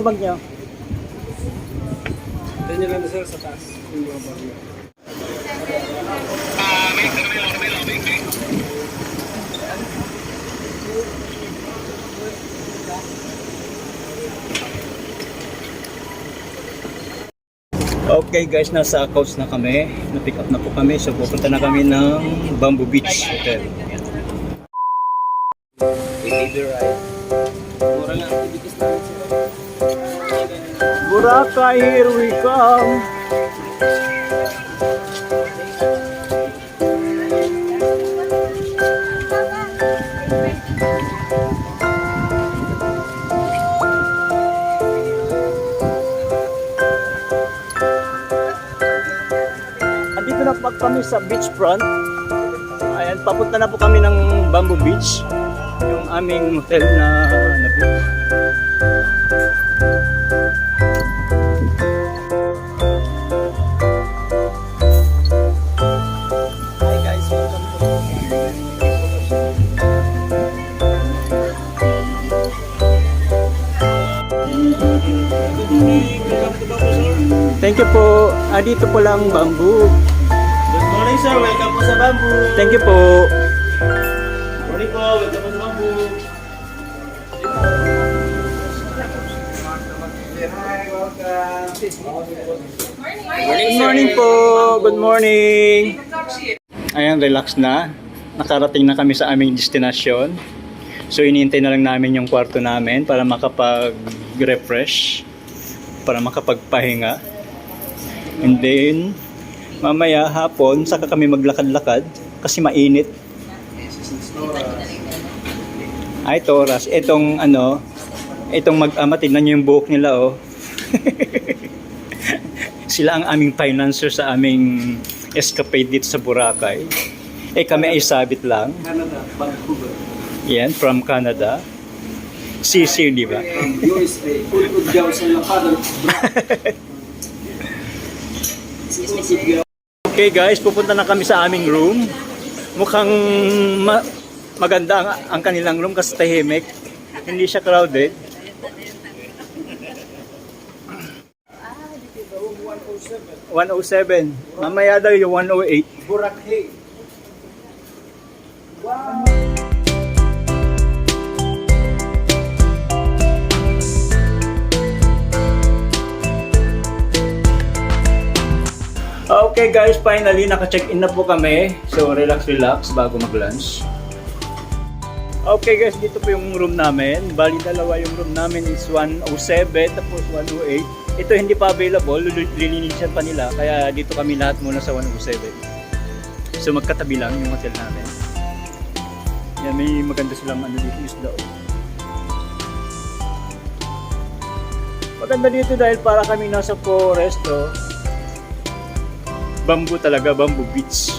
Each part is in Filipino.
bag niyo? Ganyan lang sir sa taas. Yung mga bag niyo. Okay guys, nasa Coast na kami. Na-pick up na po kami. So pupunta na kami ng Bamboo Beach Hotel. Mura lang ang tickets namin sir. Boracay, here we come. Andito na po kami sa beachfront. Ayan, papunta na po kami ng Bamboo Beach. Yung aming hotel na na-book. Hi guys, welcome to Thank you po. Dito po lang Bamboo. Good morning sir, welcome po sa Bamboo. Thank you po. Morning po, welcome po sa Bamboo. Hi, welcome. Good morning po. Good morning. Ayan, relax na. Nakarating na kami sa aming destinasyon. So iniintay na lang namin yung kwarto namin para makapag-refresh, para makapagpahinga. And then mamaya hapon saka kami maglakad-lakad kasi mainit. Ay, Toras, itong itong mag-ama, tignan nyo yung buhok nila, oh. Sila ang aming financer sa aming escapade dito sa Boracay. Kami ay sabit lang. Canada, Vancouver. Yan, from Canada. CC, di ba? From USA, Ulud daw sa Lakada. Okay guys, pupunta na kami sa aming room. Mukhang maganda ang kanilang room kasi tahimik. Hindi siya crowded. 107. Mamaya daw yung 108. Boracay. Wow! Okay guys, finally naka-check-in na po kami. So relax bago mag-lunch. Okay guys, dito po yung room namin. Bali dalawa yung room namin is 107 tapos 108. Ito hindi pa available, lilinisan pa nila. Kaya dito kami lahat muna sa 107. So magkatabi lang yung hotel namin. Yan, may maganda silang dito isda. Maganda dito dahil para kami nasa forest, oh. Bamboo talaga, Bamboo Beach.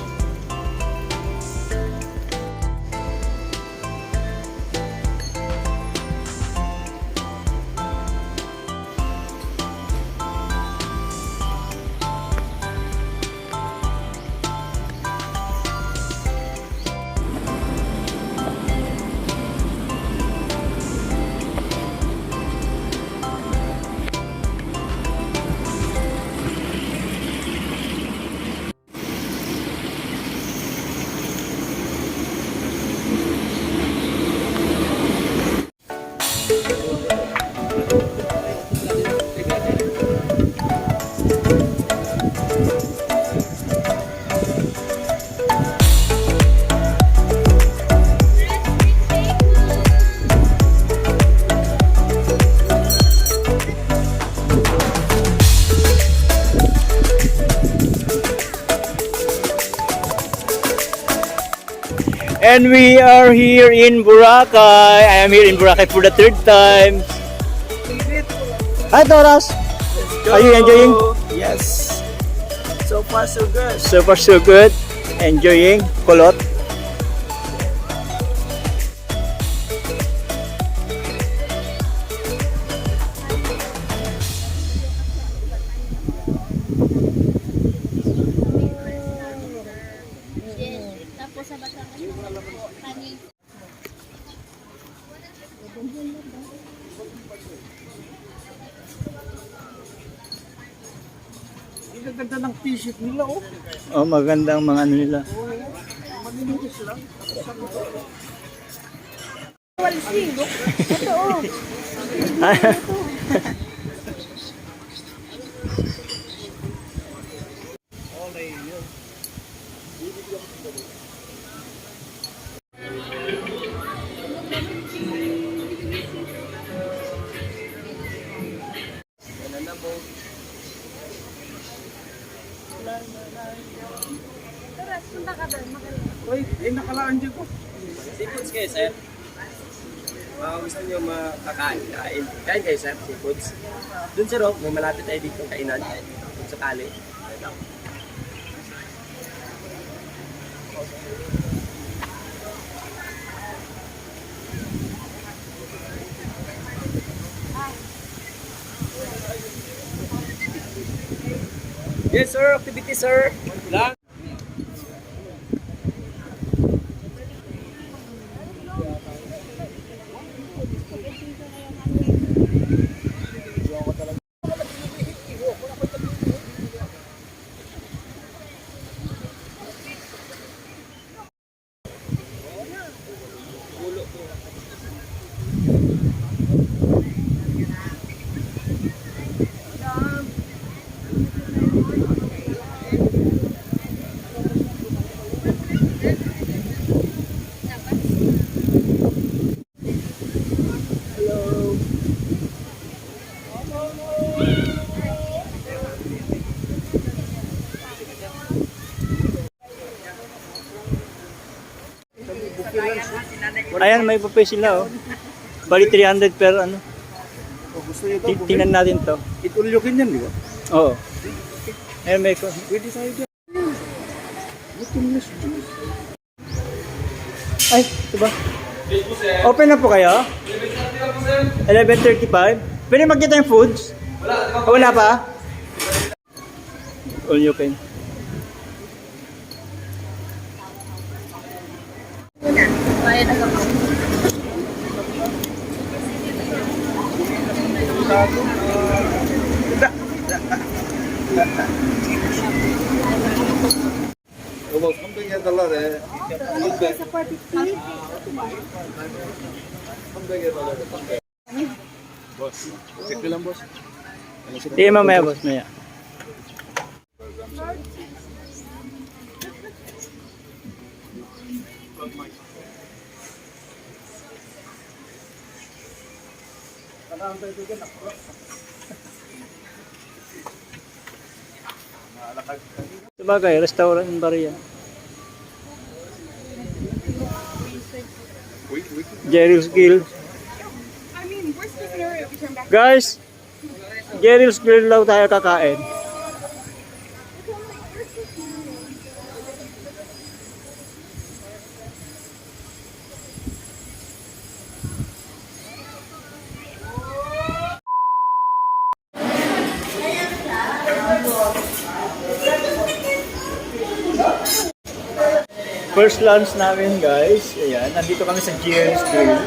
And we are here in Boracay. I am here in Boracay for the third time. Hi, Toras. Are you enjoying? Yes. So far so good. So far, so good. Enjoying Kulot. ganda ng t-shirt nila, oh. Oh, magandang mga ano nila. Manilinis lang. Walsing. Totoo. Tara, punta ka doon. Uy, nakalaan dyan ko. Seafoods kayo, sir? Gusto nyo makakain? Kain kayo, sir? Seafoods? Doon, sir, may malapit tayo dito kainan. Doon sa kali. Yes, sir. Activity, sir. Lang. Ayan, may buffet sila oh. Bali 300 per ano. Oh, gusto nyo ito? Tingnan natin to. Ituloy-lukin yan, di ba? Oo. Ayan, may ko. Pwede tayo dyan. Bottomless juice. Ay, ito ba? Open na po kayo? 11:35. Pwede magkita yung foods? Wala pa? All you can. Bayad na ako. Sa 450. Check ko lang, boss. Sige, mamaya boss, maya. Sabagay, restaurant ba rin yan? Jerry's Grill. Guys, Jerry's Grill daw tayo kakain. First lunch namin guys, ayan, nandito kami sa Jerry's Grill.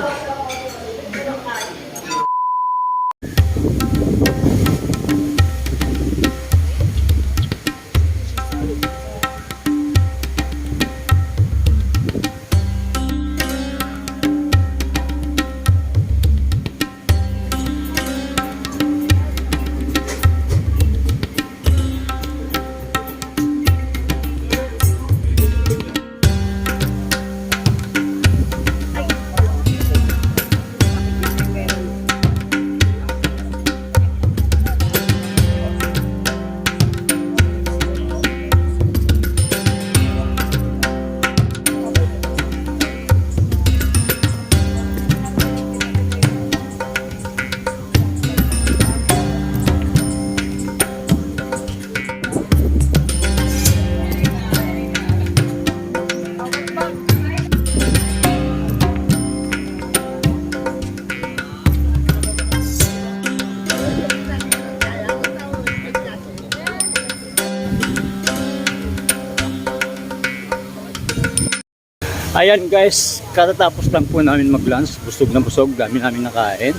Ayan guys, katatapos lang po namin mag-lunch. Busog na busog, dami namin nakain.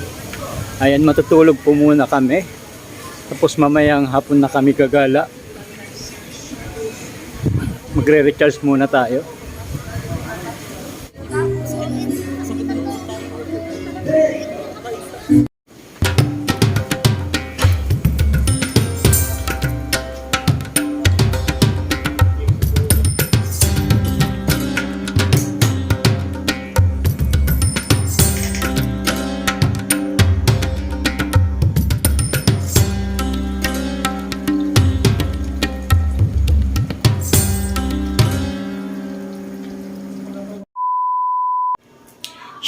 Ayan, matutulog po muna kami. Tapos mamayang hapon na kami gagala. Magre-recharge muna tayo.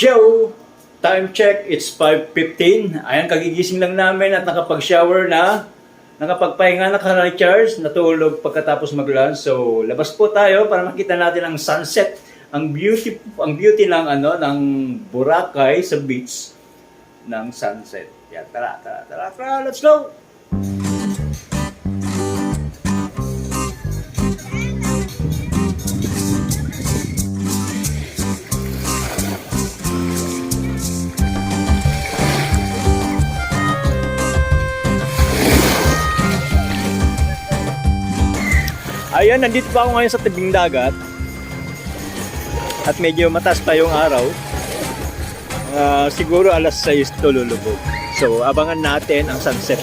Yo! Time check, it's 5:15. Ayan, kagigising lang namin at nakapag-shower na, nakapagpahinga, naka-recharge, natulog pagkatapos mag-lunch. So, labas po tayo para makita natin ang sunset, ang beauty ng Boracay sa beach ng sunset. Yan, tara, let's go! Ayan, nandito pa ako ngayon sa tabing dagat at medyo mataas pa yung araw. Siguro alas 6 to lulubog. So, abangan natin ang sunset.